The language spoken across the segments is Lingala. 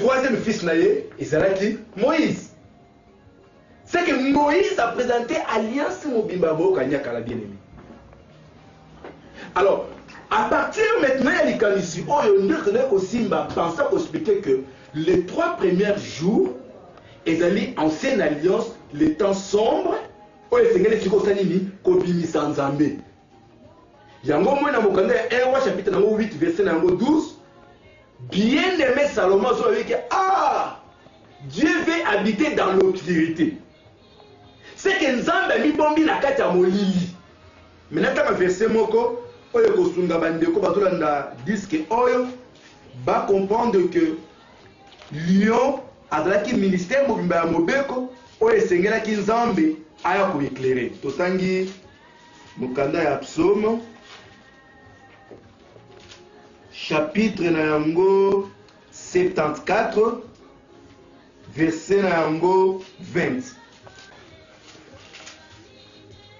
troisième fils naïe, Ezalaki, Moïse. C'est que Moïse a présenté alliance Mobimbabo Kanyaka la bien-aimée. Alors, à partir maintenant, il y a ici, on a aussi pensé à expliquer que les 3 premiers jours, Ezali ancienne alliance, les temps sombres, on est Seigneur de Sikosanini, Kobimi Sanzambe. Yango moi na mokanda 1 chapitre 8 verset 12. Bien aimé Salomon dit que Dieu veut habiter dans l'obscurité. C'est que Nzambe mi bombi na kati ya molili. Maintenant dans verset moko oyo kosunga bandeko batolanda disque oyo ba comprendre que lion azalaki ministère mobimba ya mobeko oyo esengelaki Nzambe aya ko éclairer. Totangi mokanda ya psaume chapitre Nayango 74, verset Nayango 20.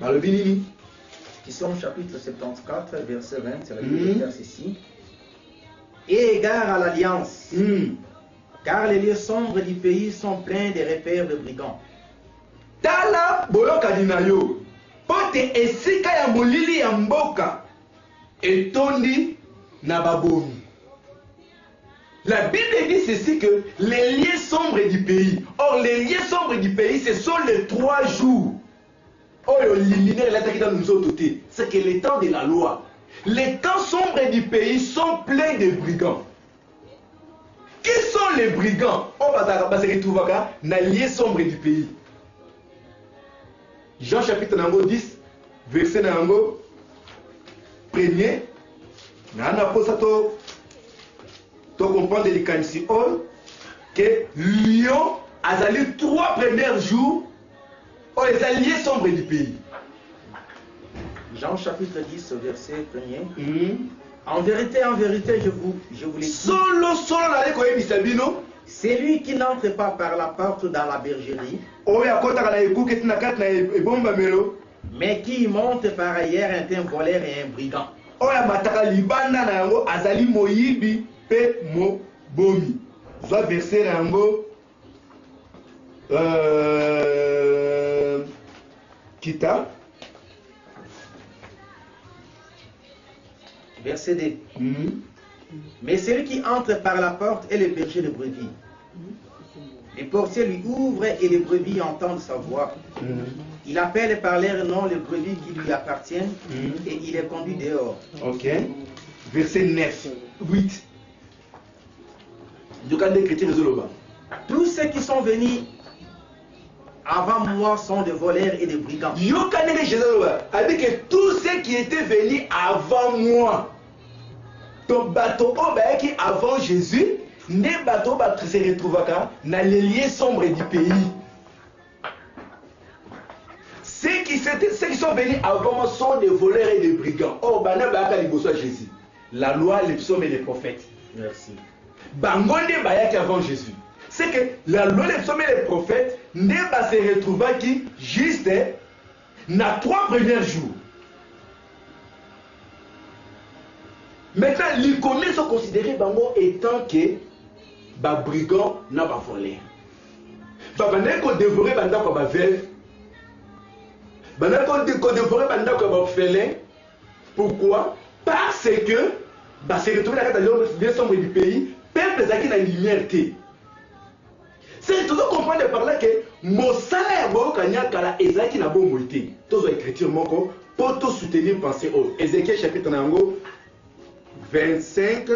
Balobini. Psaume chapitre 74, verset 20, c'est la Bible verse ici. Et égard à l'alliance, car les lieux sombres du pays sont pleins de repères de brigands. Tala boyoka dinayo, pote esika ya molili ya mboka, etondi. La Bible dit ceci que les lieux sombres du pays. Or, les lieux sombres du pays, ce sont les 3 jours. C'est que les temps de la loi. Les temps sombres du pays sont pleins de brigands. Qui sont les brigands? On va se retrouver dans les lieux sombres du pays. Jean chapitre 10, verset 1er. Nana posa to comprendre les canisi que Lyon a allé 3 premiers jours aux alliés sombres du pays. Jean chapitre 10 verset 1er. En vérité, je vous le dis. Solo la koyebi sabino. C'est lui qui n'entre pas par la porte dans la bergerie. Mais qui monte par ailleurs est un voleur et un brigand. Oya mataka libanda na yango azali moyibi pe mo bomi. Zwa verset na yango kita verset 2. Mais celui qui entre par la porte est le berger de brebis. Les portiers lui ouvrent et les brebis entendent sa voix. Il appelle par leur nom les brebis qui lui appartiennent et il les conduit dehors. Ok. Verset 9, 8. Tous ceux qui sont venus avant moi sont des voleurs et des brigands. Avec que tous ceux qui étaient venus avant moi, ton bateau qui avant Jésus, les bateaux se retrouvent dans les lieux sombres du pays. Ceux qui sont venus avant moi sont des voleurs et des brigands. Oh, Jésus. La loi, les psaumes et les prophètes. Merci. Bangonde bayaki avant Jésus. C'est que la loi, les psaumes et les prophètes ne va se retrouver qui juste dans 3 premiers jours. Maintenant, les communs sont considérés bango étant que ba brigand n'a pas volé. Ba bandé ko dévorer banda ko ba veuve. Banda ko dévorer banda ko ba félin. Pourquoi? Parce que ba se retrouver dans les sombres du pays, peuple zaki na lumière té. C'est toujours comprendre par là que mosala ya bo kanyaka ezaki na bon moité. Tous écriture moko pour tout soutenir penser au Ézéchiel chapitre nango 25.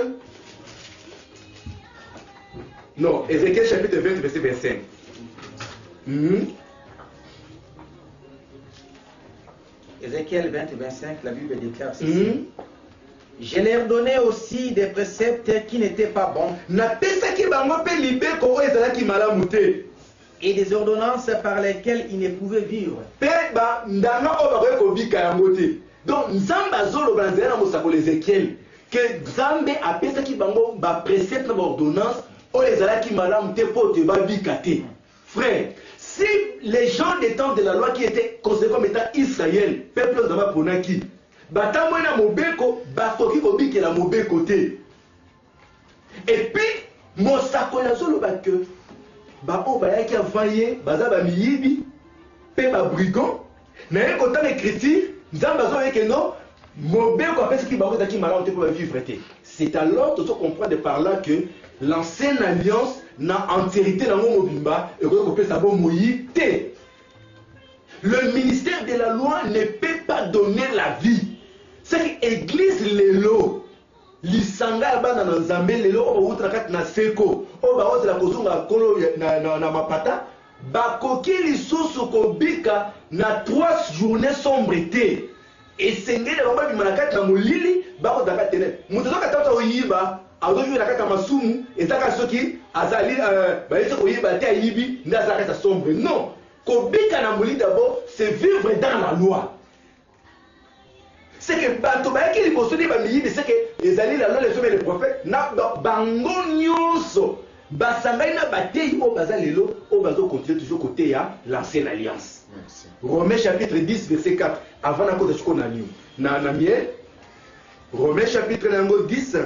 Non, Ézéchiel chapitre 20 verset 25. Ézéchiel 20 25, la Bible déclare ceci. Je leur donnais aussi des préceptes qui n'étaient pas bons. Et des ordonnances par lesquelles ils ne pouvaient vivre. Donc, Nzamba zolo banzera mosako Ézéchiel que Nzambe apesa ki bango ba précepte ba ordonnance o ezala ki malamu te pote ba bikate. Frère, si les gens des temps de la loi qui étaient considérés comme étant Israël, peuple d'Aba Ponaki, batamona mobeko bakoki ko bikela mobeko te. Et puis mosakoli azoloba ke baoyo bayaki avant ye baza bamiyibi mpe babrigand naye kotanga écriture nzambe azoyeke no mobeko apesaki bango ezalaki malamu te mpo bavivre te. C'est alors que tu comprends par là que l'ancienne alliance n'a entérité nango mobimba et que ça bon moyi te. Le ministère de la loi ne peut pas donner la vie. C'est que l'église lelo lisanga bana na nzambe lelo o utrakat na seko o ba otra kozunga kolo na mapata ba koki lisusu kobika na 3 journées sombres te. Et sengele baba bimanakati na molili bako daka tene mutu zoka tata oyiba azovi na kata masumu ezaka soki azali balise koyiba te ayibi nda zaka ta sombre. Non, kobika na molili d'abord c'est vivre dans la loi. C'est que bato bayaki liboso ni ba miyibi, c'est que ezali la loi les hommes et les prophètes na bango nyonso basangai na batei o bazalelo o bazo continuer toujours côté ya l'ancienne alliance. Merci. Romains chapitre 10 verset 4 avant na cause chiko na liu na mie Romains chapitre 10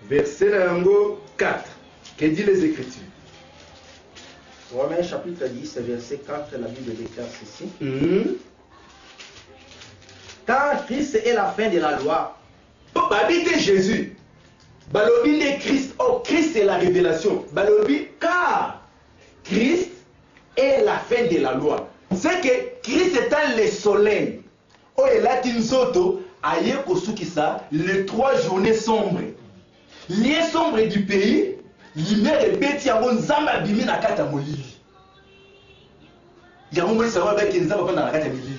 verset 4 que dit les écritures. Romains chapitre 10 verset 4 la Bible déclare ceci. Car Christ est la fin de la loi. Babite Jésus. Balobi de Christ. Oh, Christ est la révélation. Balobi car Christ est la fin de la loi. C'est que Christ étant le soleil. Oh, et là, Tinsoto, aïe kosukisa, les 3 journées sombres. Les sombres du pays, lumière et bêti à mon zamba bimi na kata molili. Il y a un moment où ça va avec une zamba dans la kata molili.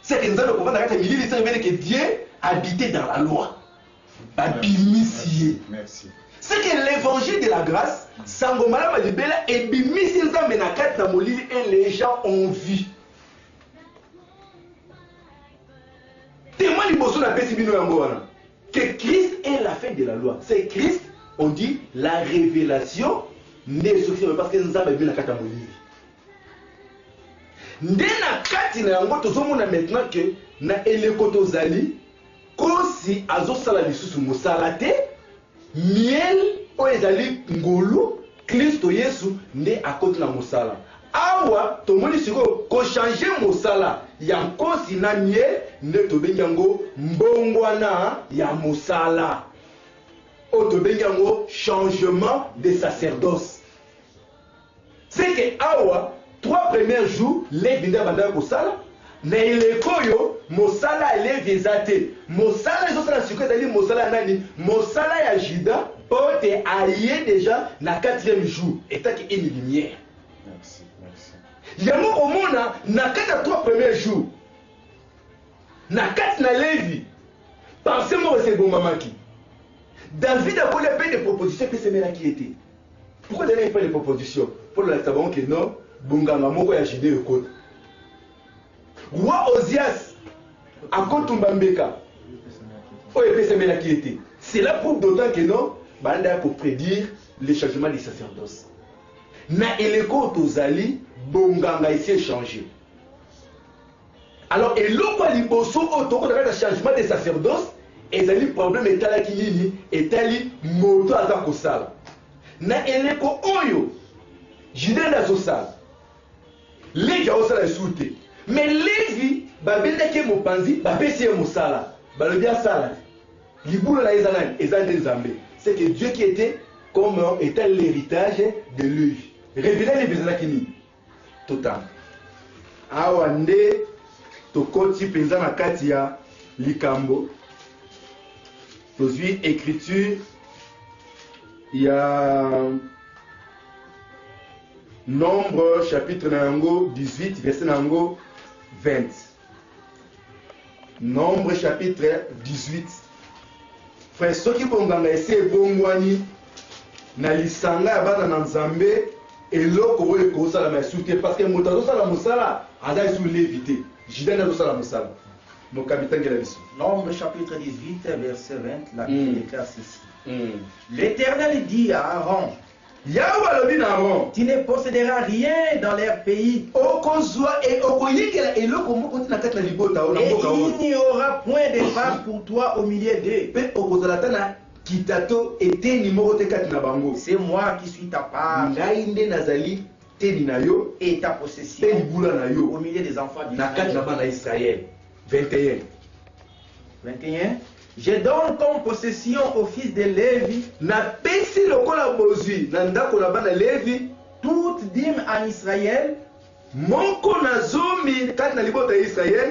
C'est que nous allons comprendre que Dieu habitait dans la loi. Merci. C'est que l'évangile de la grâce, Sangomala Malibela et Bimisi Zamenakat Namolili et les gens ont vu. Témoin l'impossible à Pessibino Yamboana. Que Christ est la fin de la loi. C'est Christ, on dit la révélation n'est suffisante parce que nous avons vu la Katamolili. Ndena kati na yango tozomona maintenant que na eleko tozali kosi azosala lisusu mosala te miel oyo ezali ngulu Kristo Yesu nde akoti na mosala awa tomoni sikoyo kochange mosala ya nkosi na miel nde tobengi yango mbongwana ya mosala oyo tobengi yango changement de sacerdoce. C'est que awa 3 premiers jours, les binda banda kosala, na ilekoyo mosala eleve ezate. Mosala ezosala sikoyo ezali mosala nani? Mosala ya Juda pote aye déjà na 4e jour. Etaki une lumière. Merci, merci. Yango komona na 3 premiers jours. Na 4 na Lévi. Pensez moi c'est bon mamaki. David a collé plein de propositions que c'est là qui était. Pourquoi il n'y a pas de propositions? Pour le savoir que non. Bunganga moko ya Jide ekota. Roi Ozias akotumba mbeka. Oye pesemela qui était. C'est là pour d'autant que non, banda pour prédire le changement du sacerdoce. Na eleko tozali bunganga ici changé. Alors eloko liboso otoko na changement de sacerdoce, ezali problème etala ki nini? Etali moto aza kosala. Na eleko oyo Jide na zosala. Lévi a aussi la soute. Mais Lévi, babendeke mopanzi, babesi mosala. Balobia sala. Liboula la ezanani, ezan Nzambe. C'est que Dieu qui était comme étant l'héritage de Lévi. Révélé les bezanakini. Total. Awande tokoti penza na kati ya likambo. Tozui écriture il y a Nombre chapitre 18 verset 20. Nombre chapitre 18. Frère, ce qui bonganga ese bongwani na lisanga ya bana na Nzambe eloko oyo kozala na soute parce que moto azosala mosala aza sous l'évité. Jidana azosala mosala. Mon capitaine de la mission. Nombre chapitre 18 verset 20 la Bible déclare ceci. L'Éternel dit à Aaron, tu ne posséderas rien dans leur pays. Et il n'y aura point de femme pour toi au milieu d'eux. kitato eteni moko te kati na bango. C'est moi qui suis ta part Ngai nde nazali teni na yo et ta pe possession libula na au yo milieu des enfants na kati na d'Israël. bana Israël. 21. 21. Je donne comme possession au fils de Lévi Na pesi lokola bozwi na ndako na bana Levi toute dîme en Israël moko na zomi kati na libota ya Israël